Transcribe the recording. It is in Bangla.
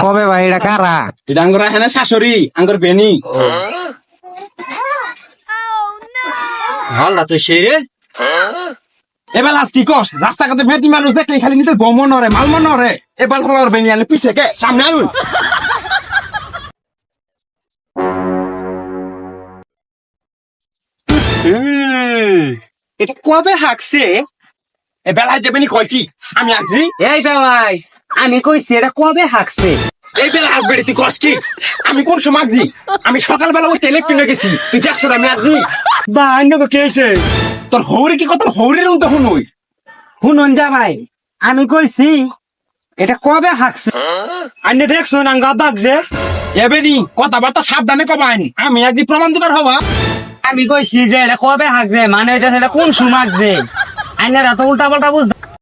কবে ভাই এটা কারা? এটা আঙ্গুর হ্যাঁ শাশুড়ি আঙ্গুর বেনি হাল্লা তো সেই রে। এবার আজ কি কস রাস্তাঘাটে ভেটি মানুষ দেখলে খালি নিতে গমন নরে মালমন নরে এবার হলার বেনি আনে পিছে কে সামনে আনুন এটা কবে হাঁকছে? এ বেলায় দেবেনি কয় কি আমি আসছি এই ভাই আমি কইছি এটা কবে হাঁকছে? এই বেলা আসবে তুই কস কি আমি কোন সময় আসছি আমি সকালবেলা ওই টেলিফোনে গেছি তুই দেখছ আমি আসছি বা অন্য কে হয়েছে? তোর হৌরে কি কথা হৌরের তখন ওই শুনুন যা ভাই আমি কইছি এটা কবে হাঁকছে? আন্নে দেখছো না গাবাক যে এবেনি কথাবার্তা সাবধানে কবাইন আমি একদিন প্রমাণ দিবার হবা আমি কইছি যে এটা কবে হাঁকছে মানে এটা সেটা কোন সময় হাঁকছে আইনের এত উল্টা পাল্টা বুঝ